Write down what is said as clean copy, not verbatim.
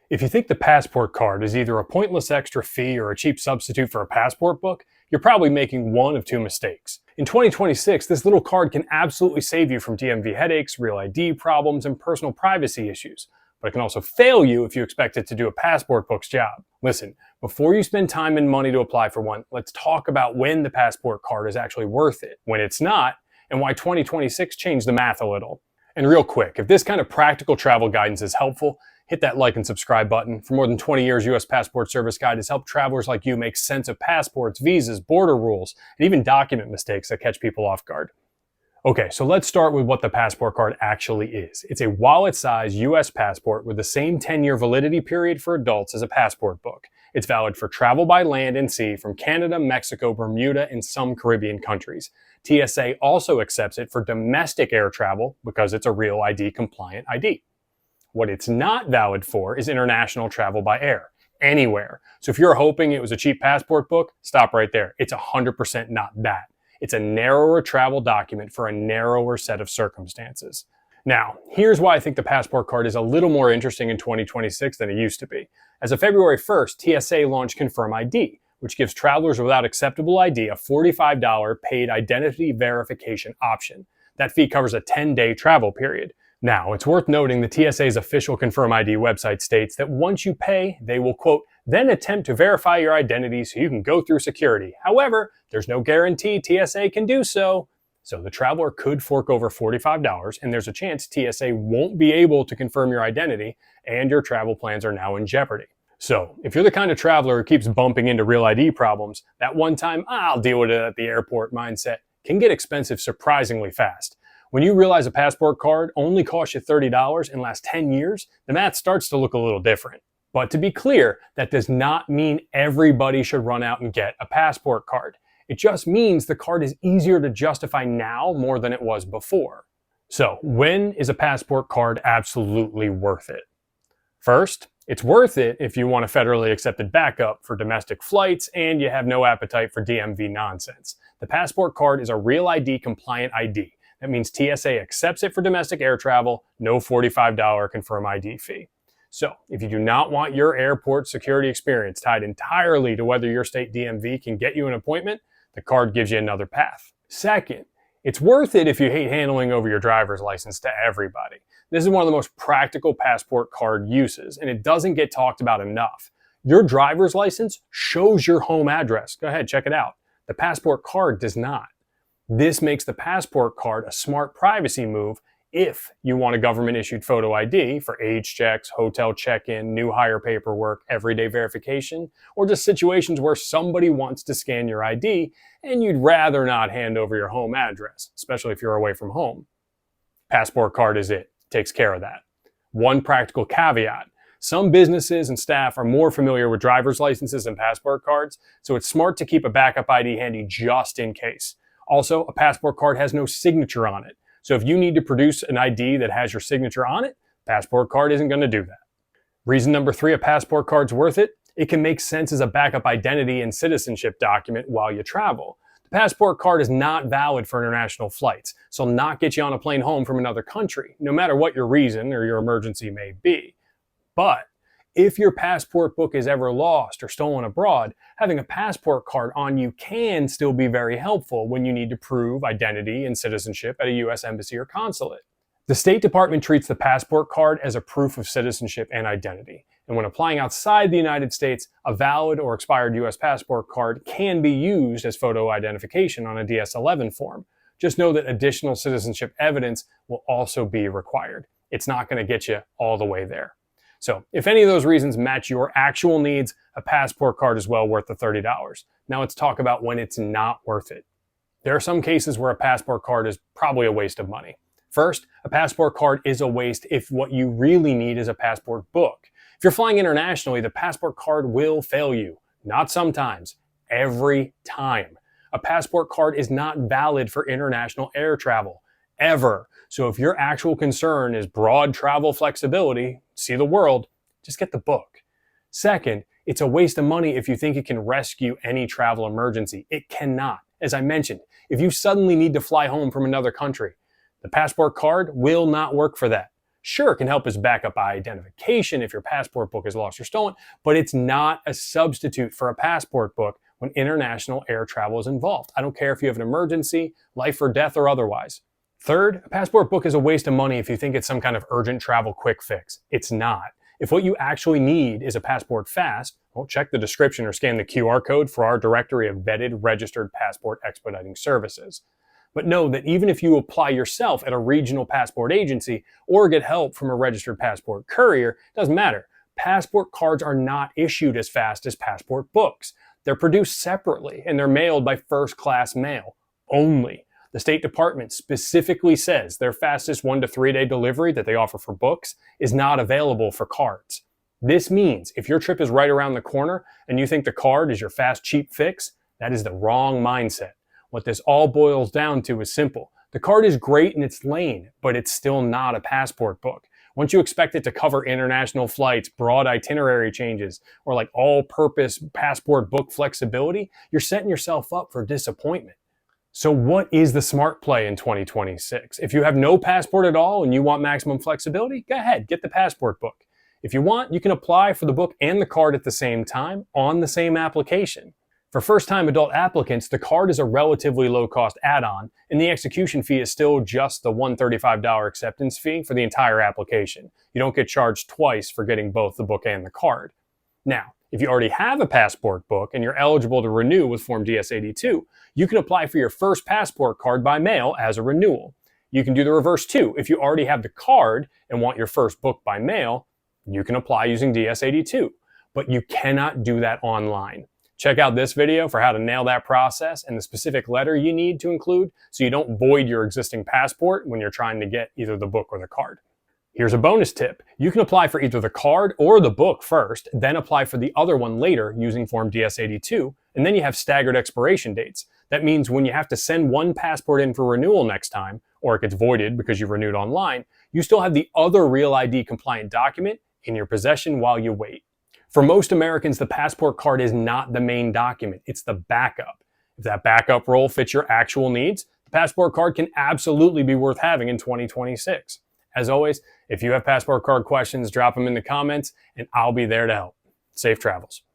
If you think the passport card is either a pointless extra fee or a cheap substitute for a passport book, you're probably making one of two mistakes. In 2026, this little card can absolutely save you from DMV headaches, real ID problems, and personal privacy issues. But it can also fail you if you expect it to do a passport book's job. Listen, before you spend time and money to apply for one, let's talk about when the passport card is actually worth it, when it's not, and why 2026 changed the math a little. And real quick, if this kind of practical travel guidance is helpful, hit that like and subscribe button. For more than 20 years, U.S. Passport Service Guide has helped travelers like you make sense of passports, visas, border rules, and even document mistakes that catch people off guard. Okay, so let's start with what the passport card actually is. It's a wallet-sized U.S. passport with the same 10-year validity period for adults as a passport book. It's valid for travel by land and sea from Canada, Mexico, Bermuda, and some Caribbean countries. TSA also accepts it for domestic air travel because it's a real ID compliant ID. What it's not valid for is international travel by air, anywhere. So if you're hoping it was a cheap passport book, stop right there. It's 100% not that. It's a narrower travel document for a narrower set of circumstances. Now, here's why I think the passport card is a little more interesting in 2026 than it used to be. As of February 1st, TSA launched Confirm ID, which gives travelers without acceptable ID a $45 paid identity verification option. That fee covers a 10-day travel period. Now, it's worth noting the TSA's official Confirm ID website states that once you pay, they will, quote, then attempt to verify your identity so you can go through security. However, there's no guarantee TSA can do so. So the traveler could fork over $45, and there's a chance TSA won't be able to confirm your identity, and your travel plans are now in jeopardy. So, if you're the kind of traveler who keeps bumping into real ID problems, that one-time, I'll deal with it at the airport mindset can get expensive surprisingly fast. When you realize a passport card only costs you $30 and lasts 10 years, the math starts to look a little different. But to be clear, that does not mean everybody should run out and get a passport card. It just means the card is easier to justify now more than it was before. So, when is a passport card absolutely worth it? First, it's worth it if you want a federally accepted backup for domestic flights and you have no appetite for DMV nonsense. The passport card is a real ID compliant ID. That means TSA accepts it for domestic air travel, no $45 Confirm ID fee. So, if you do not want your airport security experience tied entirely to whether your state DMV can get you an appointment, the card gives you another path. Second, it's worth it if you hate handling over your driver's license to everybody. This is one of the most practical passport card uses, and it doesn't get talked about enough. Your driver's license shows your home address. Go ahead, check it out. The passport card does not. This makes the passport card a smart privacy move if you want a government-issued photo ID for age checks, hotel check-in, new hire paperwork, everyday verification, or just situations where somebody wants to scan your ID and you'd rather not hand over your home address, especially if you're away from home. Passport card is it. Takes care of that. One practical caveat. Some businesses and staff are more familiar with driver's licenses and passport cards, so it's smart to keep a backup ID handy just in case. Also, a passport card has no signature on it. So if you need to produce an ID that has your signature on it, passport card isn't going to do that. Reason number 3 a passport card's worth it, it can make sense as a backup identity and citizenship document while you travel. The passport card is not valid for international flights, so it'll not get you on a plane home from another country, no matter what your reason or your emergency may be. But if your passport book is ever lost or stolen abroad, having a passport card on you can still be very helpful when you need to prove identity and citizenship at a U.S. embassy or consulate. The State Department treats the passport card as a proof of citizenship and identity. And when applying outside the United States, a valid or expired U.S. passport card can be used as photo identification on a DS-11 form. Just know that additional citizenship evidence will also be required. It's not going to get you all the way there. So, if any of those reasons match your actual needs, a passport card is well worth the $30. Now let's talk about when it's not worth it. There are some cases where a passport card is probably a waste of money. First, a passport card is a waste if what you really need is a passport book. If you're flying internationally, the passport card will fail you. Not sometimes, every time. A passport card is not valid for international air travel, ever. So if your actual concern is broad travel flexibility, see the world, just get the book. Second, it's a waste of money if you think it can rescue any travel emergency. It cannot. As I mentioned, if you suddenly need to fly home from another country, the passport card will not work for that. Sure, it can help as backup identification if your passport book is lost or stolen, but it's not a substitute for a passport book when international air travel is involved. I don't care if you have an emergency, life or death, or otherwise. Third, a passport book is a waste of money if you think it's some kind of urgent travel quick fix. It's not. If what you actually need is a passport fast, well, check the description or scan the QR code for our directory of vetted, registered passport expediting services. But know that even if you apply yourself at a regional passport agency or get help from a registered passport courier, it doesn't matter. Passport cards are not issued as fast as passport books. They're produced separately and they're mailed by first-class mail only. The State Department specifically says their fastest 1 to 3 day delivery that they offer for books is not available for cards. This means if your trip is right around the corner and you think the card is your fast, cheap fix, that is the wrong mindset. What this all boils down to is simple. The card is great in its lane, but it's still not a passport book. Once you expect it to cover international flights, broad itinerary changes, or like all-purpose passport book flexibility, you're setting yourself up for disappointment. So what is the smart play in 2026? If you have no passport at all and you want maximum flexibility, go ahead, get the passport book. If you want, you can apply for the book and the card at the same time on the same application. For first-time adult applicants, the card is a relatively low-cost add-on, and the execution fee is still just the $135 acceptance fee for the entire application. You don't get charged twice for getting both the book and the card. Now, if you already have a passport book and you're eligible to renew with Form DS-82, you can apply for your first passport card by mail as a renewal. You can do the reverse too. If you already have the card and want your first book by mail, you can apply using DS-82, but you cannot do that online. Check out this video for how to nail that process and the specific letter you need to include so you don't void your existing passport when you're trying to get either the book or the card. Here's a bonus tip. You can apply for either the card or the book first, then apply for the other one later using Form DS-82, and then you have staggered expiration dates. That means when you have to send one passport in for renewal next time, or it gets voided because you renewed online, you still have the other Real ID compliant document in your possession while you wait. For most Americans, the passport card is not the main document, it's the backup. If that backup role fits your actual needs, the passport card can absolutely be worth having in 2026. As always, if you have passport card questions, drop them in the comments and I'll be there to help. Safe travels.